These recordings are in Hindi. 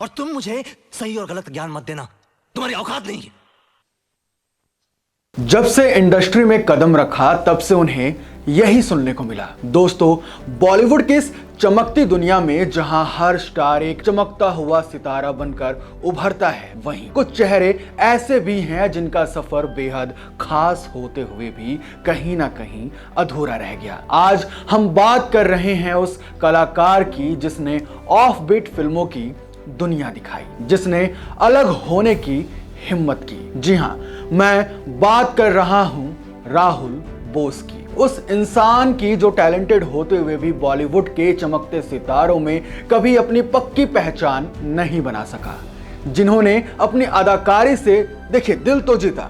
और तुम मुझे सही और गलत ज्ञान मत देना, तुम्हारी औकात नहीं है। जब से इंडस्ट्री में कदम रखा तब से उन्हें यही सुनने को मिला। दोस्तों, बॉलीवुड की इस चमकती दुनिया में जहां हर स्टार एक चमकता हुआ सितारा बनकर उभरता है, वहीं कुछ चेहरे ऐसे भी हैं जिनका सफर बेहद खास होते हुए भी कहीं ना कहीं अधूरा रह गया। आज हम बात कर रहे हैं उस कलाकार की जिसने ऑफ बीट फिल्मों की दुनिया दिखाई, जिसने अलग होने की हिम्मत की। जी हां, मैं बात कर रहा हूं राहुल बोस की, उस इंसान की जो टैलेंटेड होते हुए भी बॉलीवुड के चमकते सितारों में कभी अपनी पक्की पहचान नहीं बना सका, जिन्होंने अपनी अदाकारी से देखिए दिल तो जीता,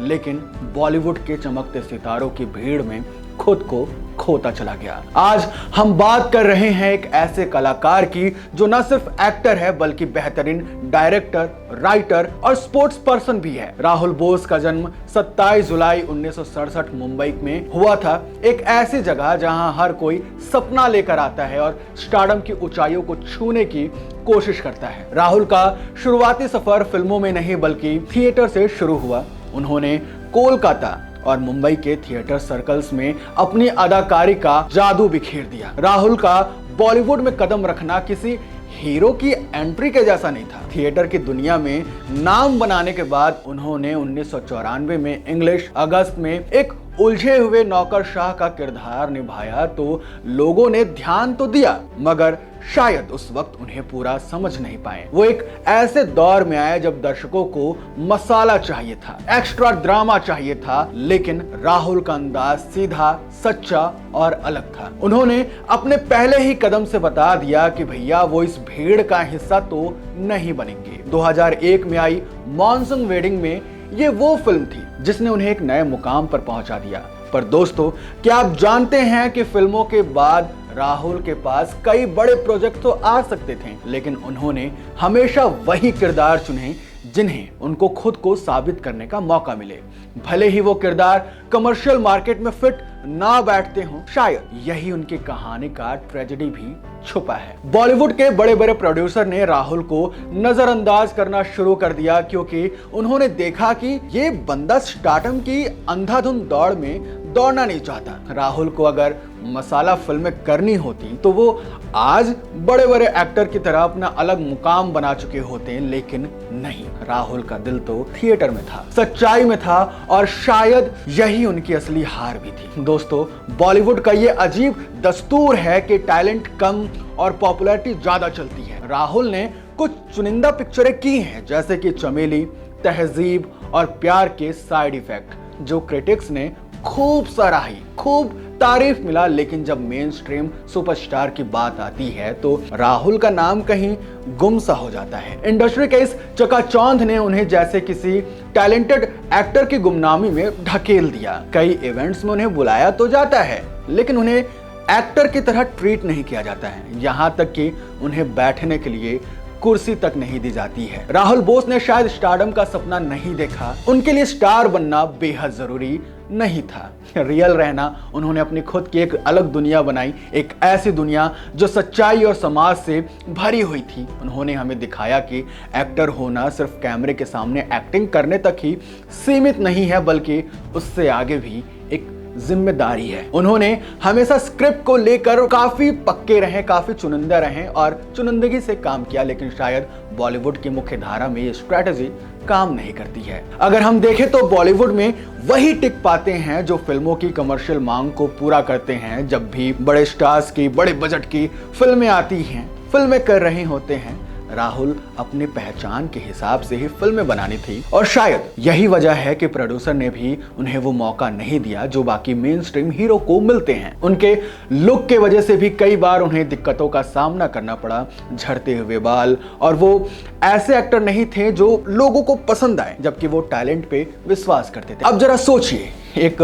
लेकिन बॉलीवुड के चमकते सितारों की भीड़ में खुद को खोता चला गया। आज हम बात कर रहे हैं एक ऐसे कलाकार की जो न सिर्फ एक्टर है बल्कि बेहतरीन डायरेक्टर, राइटर और स्पोर्ट्स पर्सन भी है। राहुल बोस का जन्म 27 जुलाई 1967 मुंबई में हुआ था, एक ऐसी जगह जहां हर कोई सपना लेकर आता है और स्टारडम की ऊंचाइयों को छूने की कोशिश करता है। राहुल का शुरुआती सफर फिल्मों में नहीं बल्कि थिएटर से शुरू हुआ। उन्होंने कोलकाता और मुंबई के थिएटर सर्कल्स में अपनी अदाकारी का जादू बिखेर दिया। राहुल का बॉलीवुड में कदम रखना किसी हीरो की एंट्री के जैसा नहीं था। थिएटर की दुनिया में नाम बनाने के बाद उन्होंने 1994 में इंग्लिश अगस्त में एक उलझे हुए नौकरशाह का किरदार निभाया तो लोगों ने ध्यान तो दिया, मगर शायद उस वक्त उन्हें पूरा समझ नहीं पाए। वो एक ऐसे दौर में आए जब दर्शकों को मसाला चाहिए था, एक्स्ट्रा ड्रामा चाहिए था, लेकिन राहुल का अंदाज सीधा, सच्चा और अलग था। उन्होंने अपने पहले ही कदम से बता दिया कि भैया वो इस भीड़ का हिस्सा तो नहीं बनेंगे। 2001 में आई मॉनसून वेडिंग में ये वो फिल्म थी जिसने उन्हें एक नए मुकाम पर पहुंचा दिया। पर दोस्तों, क्या आप जानते हैं कि फिल्मों के बाद राहुल के पास कई बड़े प्रोजेक्ट तो आ सकते थे, लेकिन उन्होंने हमेशा वही किरदार चुने जिन्हें उनको खुद को साबित करने का मौका मिले, भले ही वो किरदार कमर्शियल मार्केट में फिट ना बैठते हों। शायद यही उनकी कहानी का ट्रेजेडी भी छुपा है। बॉलीवुड के बड़े बड़े प्रोड्यूसर ने राहुल को नजरअंदाज करना शुरू कर दिया क्योंकि उन्होंने देखा कि ये बंदा स्टारडम की अंधाधुंध दौड़ में दौड़ना नहीं चाहता। राहुल को अगर मसाला फिल्में करनी होती तो वो आज बड़े बड़े एक्टर की तरह अपना अलग मुकाम बना चुके होते, लेकिन नहीं, राहुल का दिल तो थिएटर में था, सच्चाई में था, और शायद यही उनकी असली हार भी थी। दोस्तों, बॉलीवुड का ये अजीब दस्तूर है कि टैलेंट कम और पॉपुलैरिटी ज्यादा चलती है। राहुल ने कुछ चुनिंदा पिक्चरें की हैं जैसे कि चमेली, तहजीब और प्यार के साइड इफेक्ट, जो क्रिटिक्स ने खूब सराही, खूब तारीफ मिला, लेकिन जब मेन स्ट्रीम सुपरस्टार की बात आती है तो राहुल का नाम कहीं गुम सा हो जाता है। इंडस्ट्री के इस चकाचौंध ने उन्हें जैसे किसी टैलेंटेड एक्टर की गुमनामी में ढकेल दिया। कई इवेंट्स में उन्हें बुलाया तो जाता है, लेकिन उन्हें एक्टर की तरह ट्रीट नहीं किया जाता है, यहाँ तक कि उन्हें बैठने के लिए कुर्सी तक नहीं दी जाती है। राहुल बोस ने शायद स्टारडम का सपना नहीं देखा, उनके लिए स्टार बनना बेहद जरूरी नहीं था। रियल रहना, उन्होंने अपनी खुद की एक अलग दुनिया बनाई, एक ऐसी दुनिया जो सच्चाई और समाज से भरी हुई थी। उन्होंने हमें दिखाया कि एक्टर होना सिर्फ कैमरे के सामने एक्टिंग करने तक ही सीमित नहीं है, बल्कि उससे आगे भी एक जिम्मेदारी है। उन्होंने हमेशा स्क्रिप्ट को लेकर काफी पक्के रहे, काफी चुनिंदा रहे और चुनिंदगी से काम किया, लेकिन शायद बॉलीवुड की मुख्य धारा में ये स्ट्रेटजी काम नहीं करती है। अगर हम देखें तो बॉलीवुड में वही टिक पाते हैं जो फिल्मों की कमर्शियल मांग को पूरा करते हैं। जब भी बड़े स्टार्स की, बड़े बजट की फिल्में आती हैं, फिल्में कर रहे होते हैं, राहुल अपनी पहचान के हिसाब से ही फिल्में बनानी थी, और शायद यही वजह है कि प्रोड्यूसर ने भी उन्हें वो मौका नहीं दिया जो बाकी मेन स्ट्रीम हीरो को मिलते हैं। उनके लुक के वजह से भी कई बार उन्हें दिक्कतों का सामना करना पड़ा, झड़ते हुए बाल, और वो ऐसे एक्टर नहीं थे जो लोगों को पसंद आए, जबकि वो टैलेंट पे विश्वास करते थे। अब जरा सोचिए, एक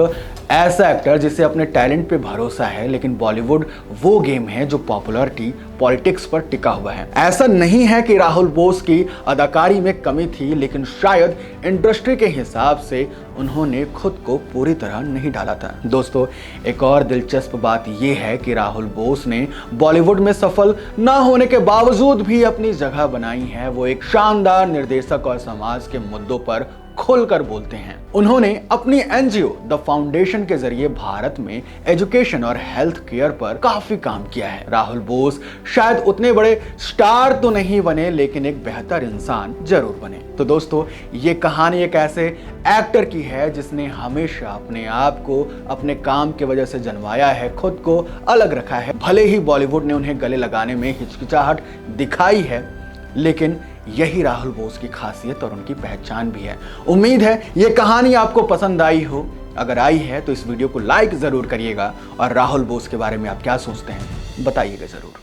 ऐसा एक्टर जिसे अपने टैलेंट पे भरोसा है, लेकिन बॉलीवुड वो गेम है जो पॉपुलैरिटी पॉलिटिक्स पर टिका हुआ है। ऐसा नहीं है कि राहुल बोस की अदाकारी में कमी थी, लेकिन शायद इंडस्ट्री के हिसाब से उन्होंने खुद को पूरी तरह नहीं डाला था। दोस्तों, एक और दिलचस्प बात यह है कि राहुल बोस ने बॉलीवुड में सफल न होने के बावजूद भी अपनी जगह बनाई है। वो एक शानदार निर्देशक और समाज के मुद्दों पर खुलकर बोलते हैं। उन्होंने अपनी एनजीओ द फाउंडेशन के जरिए भारत में एजुकेशन और हेल्थ केयर पर काफी काम किया है। राहुल बोस शायद उतने बड़े स्टार तो नहीं बने, लेकिन एक बेहतर इंसान जरूर बने। तो दोस्तों, ये कहानी एक ऐसे एक्टर की है जिसने हमेशा अपने आप को अपने काम की वजह से जनवाया है, खुद को अलग रखा है। भले ही बॉलीवुड ने उन्हें गले लगाने में हिचकिचाहट दिखाई है, लेकिन यही राहुल बोस की खासियत और उनकी पहचान भी है। उम्मीद है ये कहानी आपको पसंद आई हो। अगर आई है तो इस वीडियो को लाइक जरूर करिएगा और राहुल बोस के बारे में आप क्या सोचते हैं बताइएगा जरूर।